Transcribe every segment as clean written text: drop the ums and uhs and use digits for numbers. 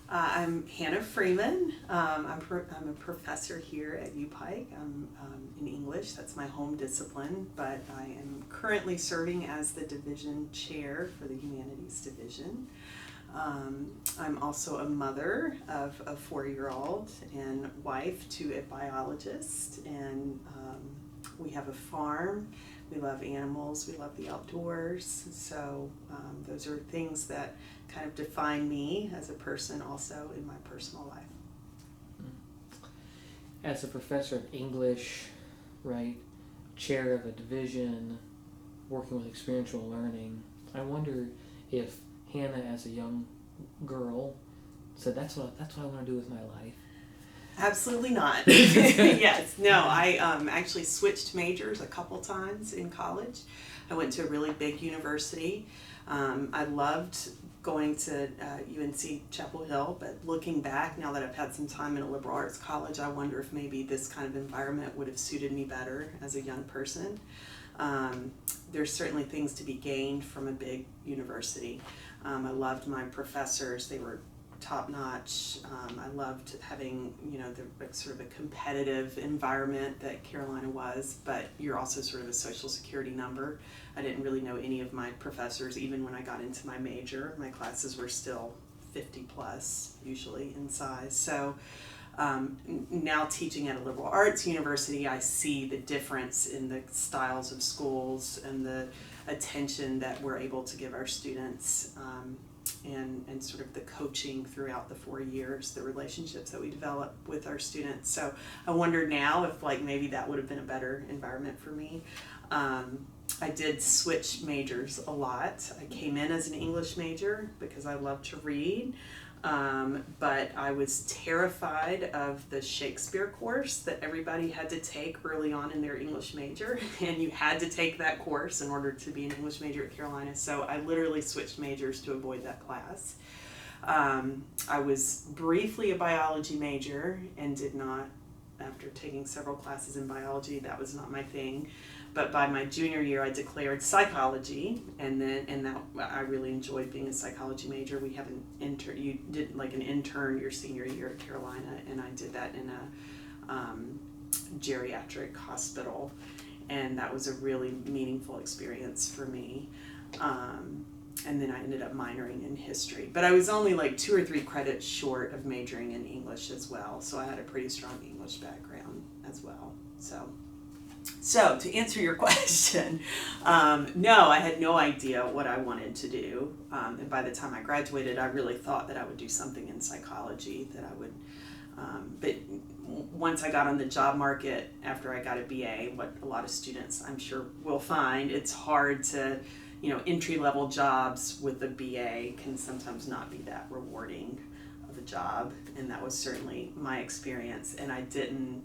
I'm Hannah Freeman. I'm a professor here at UPike. I'm in English. That's my home discipline, but I am currently serving as the division chair for the Humanities division. I'm also a mother of a 4-year-old and wife to a biologist, and we have a farm. We love animals, we love the outdoors, so those are things that kind of define me as a person also in my personal life. As a professor of English, right, chair of a division, working with experiential learning, I wonder if Hannah, as a young girl, said, that's what I want to do with my life. Absolutely not. Yes, no, I actually switched majors a couple times in college. I went to a really big university. I loved going to UNC Chapel Hill, but looking back, now that I've had some time in a liberal arts college, I wonder if maybe this kind of environment would have suited me better as a young person. There's certainly things to be gained from a big university. I loved my professors. They were top-notch. I loved having, the sort of a competitive environment that Carolina was, but you're also sort of a social security number. I didn't really know any of my professors, even when I got into my major. My classes were still 50 plus, usually, in size. So now teaching at a liberal arts university, I see the difference in the styles of schools and the attention that we're able to give our students, and sort of the coaching throughout the 4 years, the relationships that we develop with our students. So I wonder now if maybe that would have been a better environment for me. I did switch majors a lot. I came in as an English major because I love to read. But I was terrified of the Shakespeare course that everybody had to take early on in their English major, and you had to take that course in order to be an English major at Carolina, so I literally switched majors to avoid that class. I was briefly a biology major and did not, after taking several classes in biology, that was not my thing. But by my junior year, I declared psychology, and that I really enjoyed being a psychology major. We have an intern. You did like an intern your senior year at Carolina, and I did that in a geriatric hospital, and that was a really meaningful experience for me. And then I ended up minoring in history, but I was only like 2 or 3 credits short of majoring in English as well. So I had a pretty strong English background as well. So to answer your question, no, I had no idea what I wanted to do. And by the time I graduated, I really thought that I would do something in psychology, that I would, but once I got on the job market after I got a BA, what a lot of students I'm sure will find, it's hard to, entry-level jobs with a BA can sometimes not be that rewarding of a job. And that was certainly my experience. And I didn't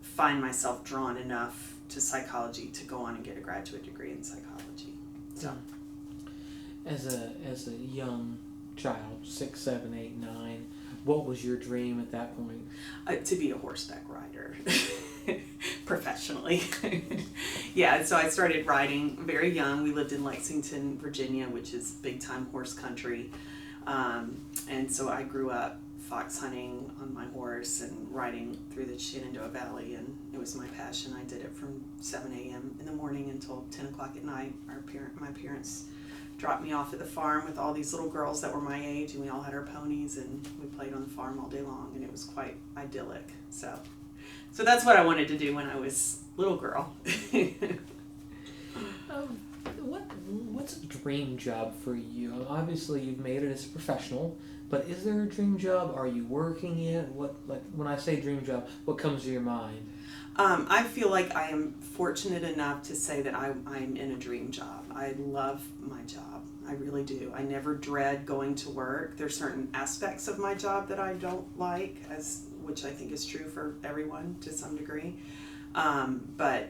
find myself drawn enough to psychology to go on and get a graduate degree in psychology. So, as a young child, 6, 7, 8, 9, what was your dream at that point? To be a horseback rider, professionally. Yeah, so I started riding very young. We lived in Lexington, Virginia, which is big time horse country, and so I grew up fox hunting on my horse and riding through the Shenandoah Valley, and it was my passion. I did it from 7 a.m. in the morning until 10 o'clock at night. My parents dropped me off at the farm with all these little girls that were my age, and we all had our ponies, and we played on the farm all day long, and it was quite idyllic. So that's what I wanted to do when I was a little girl. What's a dream job for you? Obviously, you've made it as a professional, but is there a dream job? Are you working yet? When I say dream job, what comes to your mind? I feel like I am fortunate enough to say that I'm in a dream job. I love my job. I really do. I never dread going to work. There's certain aspects of my job that I don't like, which I think is true for everyone to some degree. But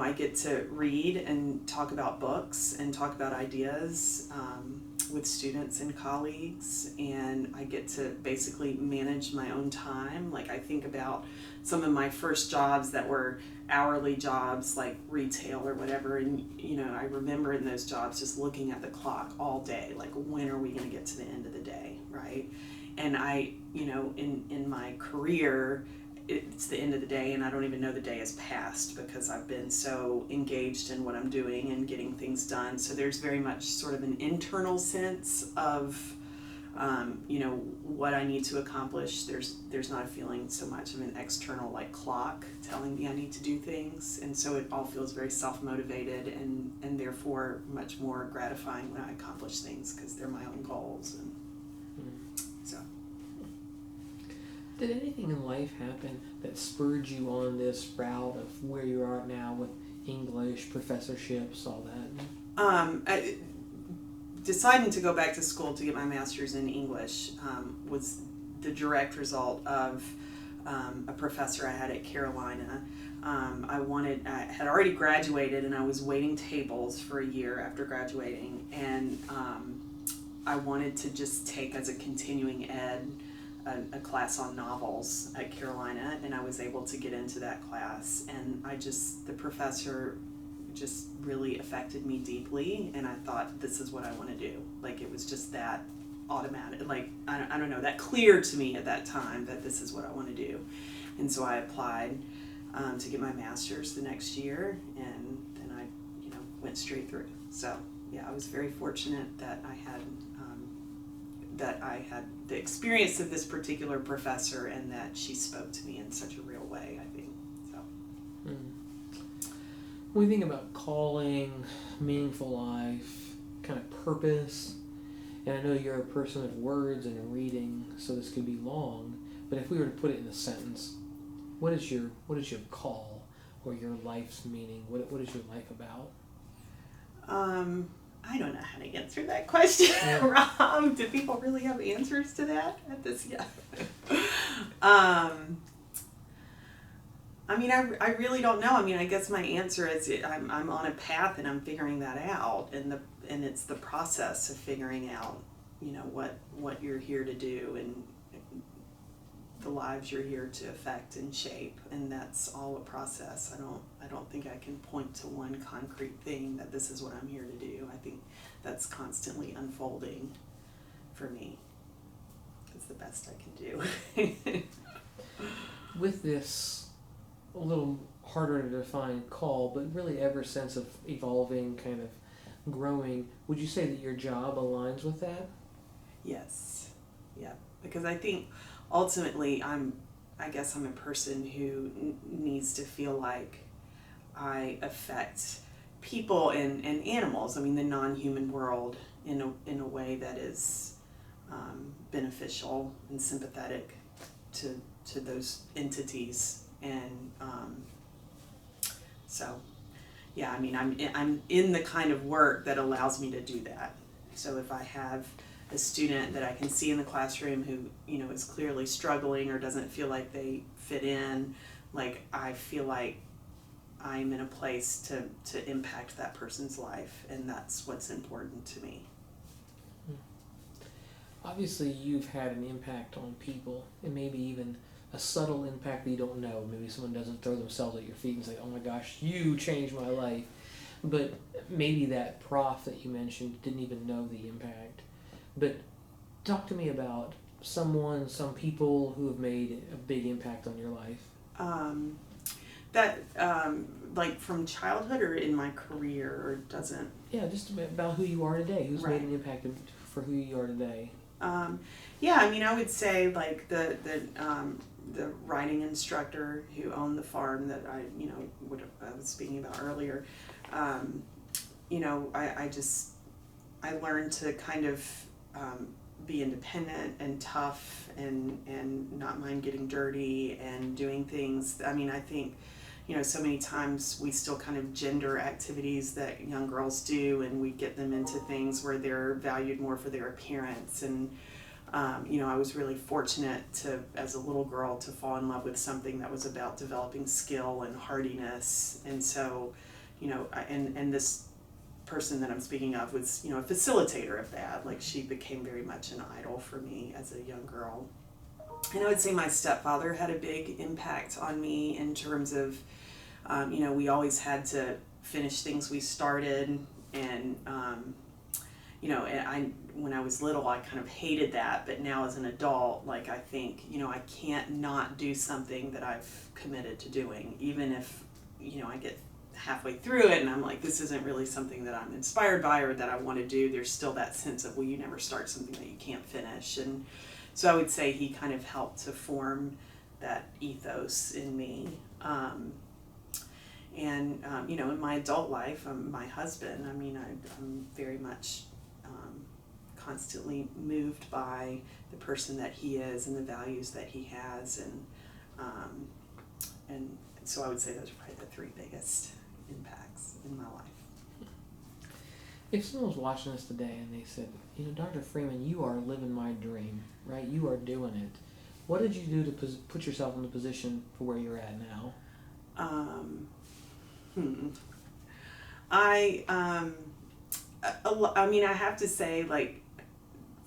I get to read and talk about books and talk about ideas with students and colleagues, and I get to basically manage my own time. Like, I think about some of my first jobs that were hourly jobs, like retail or whatever, and I remember in those jobs just looking at the clock all day, like, when are we going to get to the end of the day, right? and I, in my career, it's the end of the day and I don't even know the day has passed because I've been so engaged in what I'm doing and getting things done. So there's very much sort of an internal sense of, what I need to accomplish. There's not a feeling so much of an external like clock telling me I need to do things. And so it all feels very self-motivated and therefore much more gratifying when I accomplish things because they're my own goals. And so. Did anything in life happen that spurred you on this route of where you are now with English, professorships, all that? Deciding to go back to school to get my master's in English was the direct result of a professor I had at Carolina. I had already graduated and I was waiting tables for a year after graduating, and I wanted to just take as a continuing ed a class on novels at Carolina, and I was able to get into that class, and the professor just really affected me deeply, and I thought, this is what I want to do. Like, it was just that automatic, like, I don't know, that clear to me at that time that this is what I want to do. And so I applied to get my master's the next year, and then I went straight through. So yeah, I was very fortunate that I had the experience of this particular professor, and that she spoke to me in such a real way, I think. So. When we think about calling, meaningful life, kind of purpose, and I know you're a person of words and reading, so this could be long, but if we were to put it in a sentence, what is your call or your life's meaning? What is your life about? I don't know how to answer that question, Yeah. Rob. Do people really have answers to that at this? Yeah. I mean, I really don't know. I mean, I guess my answer is I'm on a path and I'm figuring that out, and it's the process of figuring out, what you're here to do and the lives you're here to affect and shape, and that's all a process. I don't think I can point to one concrete thing that this is what I'm here to do. I think that's constantly unfolding for me. It's the best I can do. With this a little harder to define call, but really ever sense of evolving, kind of growing, would you say that your job aligns with that? Yes. Yeah. Because I think ultimately I guess I'm a person who needs to feel like I affect people and animals, I mean the non-human world, in a way that is beneficial and sympathetic to those entities. And so yeah, I mean I'm in the kind of work that allows me to do that. So if I have a student that I can see in the classroom who is clearly struggling or doesn't feel like they fit in, like I feel like I'm in a place to impact that person's life, and that's what's important to me. Obviously you've had an impact on people, and maybe even a subtle impact that you don't know. Maybe someone doesn't throw themselves at your feet and say, oh my gosh, you changed my life. But maybe that prof that you mentioned didn't even know the impact. But talk to me about some people who have made a big impact on your life. Like from childhood or in my career, or doesn't? Yeah, just about who you are today. Who's Right. made an impact for who you are today? Yeah, I mean, I would say like the writing instructor who owned the farm that I was speaking about earlier. I learned to kind of be independent and tough and not mind getting dirty and doing things. I mean, I think, so many times we still kind of gender activities that young girls do, and we get them into things where they're valued more for their appearance. And, I was really fortunate as a little girl, to fall in love with something that was about developing skill and hardiness. And so, and this person that I'm speaking of was, a facilitator of that. Like, she became very much an idol for me as a young girl. And I would say my stepfather had a big impact on me in terms of, we always had to finish things we started, and and when I was little, I kind of hated that, but now as an adult, like, I think, I can't not do something that I've committed to doing, even if, I get halfway through it and I'm like, this isn't really something that I'm inspired by or that I want to do. There's still that sense of, well, you never start something that you can't finish. And so I would say he kind of helped to form that ethos in me. In my adult life, my husband, I'm very much constantly moved by the person that he is and the values that he has, and so I would say those are probably the three biggest impacts in my life. If someone was watching us today and they said, Dr. Freeman, you are living my dream, right? You are doing it. What did you do to put yourself in the position for where you're at now? I have to say, like,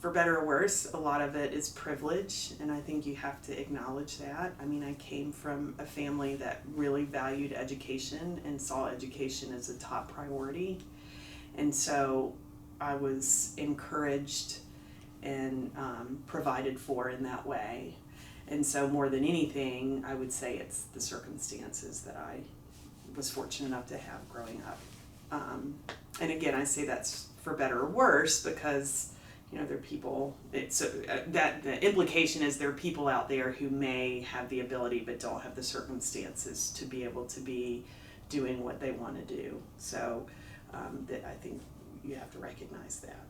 for better or worse, a lot of it is privilege, and I think you have to acknowledge that. I came from a family that really valued education and saw education as a top priority, and so I was encouraged and provided for in that way. And so more than anything, I would say it's the circumstances that I was fortunate enough to have growing up. And again, I say that's for better or worse because, there are people, that the implication is there are people out there who may have the ability but don't have the circumstances to be able to be doing what they want to do. So that I think you have to recognize that.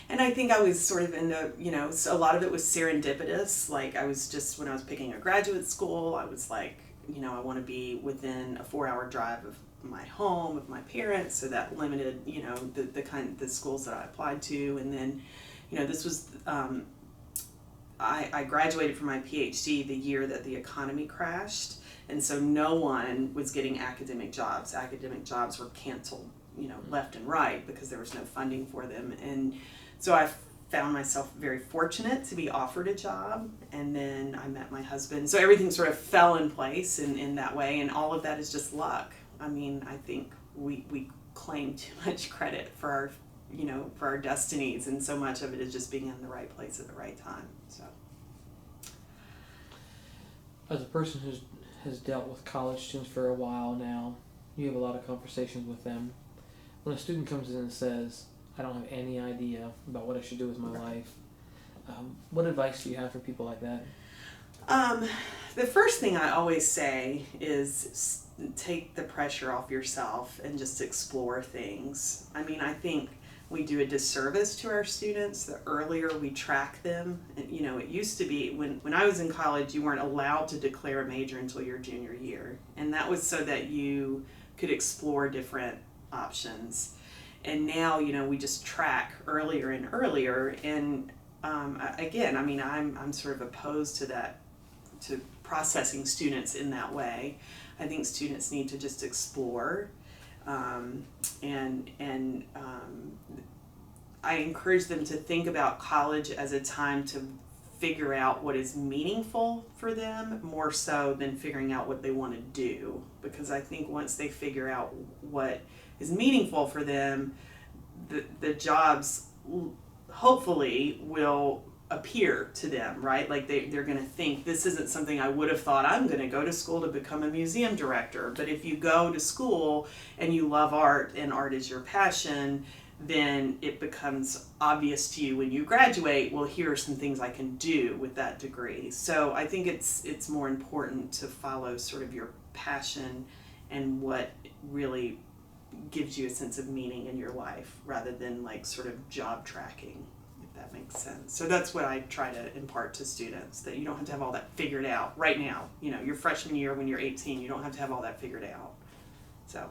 And I think I was sort of in the, so a lot of it was serendipitous. Like, I was just, when I was picking a graduate school, I was like, I want to be within a 4-hour drive of my home, of my parents, so that limited, the schools that I applied to. And then, this was, I graduated from my PhD the year that the economy crashed, and so no one was getting academic jobs. Academic jobs were canceled, left and right because there was no funding for them. And so I found myself very fortunate to be offered a job, and then I met my husband. So everything sort of fell in place in that way, and all of that is just luck. I think we claim too much credit for our, for our destinies, and so much of it is just being in the right place at the right time. So, as a person who has dealt with college students for a while now, you have a lot of conversations with them. When a student comes in and says, I don't have any idea about what I should do with my life, what advice do you have for people like that? The first thing I always say is take the pressure off yourself and just explore things. I think we do a disservice to our students the earlier we track them. And, it used to be when I was in college, you weren't allowed to declare a major until your junior year. And that was so that you could explore different options. And now, we just track earlier and earlier. And again, I'm sort of opposed to that, to processing students in that way. I think students need to just explore, and I encourage them to think about college as a time to figure out what is meaningful for them, more so than figuring out what they want to do. Because I think once they figure out what is meaningful for them, the jobs hopefully will appear to them, right? Like they're going to think, this isn't something I would have thought. I'm going to go to school to become a museum director. But if you go to school and you love art and art is your passion, then it becomes obvious to you when you graduate, well, here are some things I can do with that degree. So I think it's more important to follow sort of your passion and what really gives you a sense of meaning in your life, rather than like sort of job tracking, if that makes sense. So that's what I try to impart to students, that you don't have to have all that figured out right now. Your freshman year when you're 18, you don't have to have all that figured out. So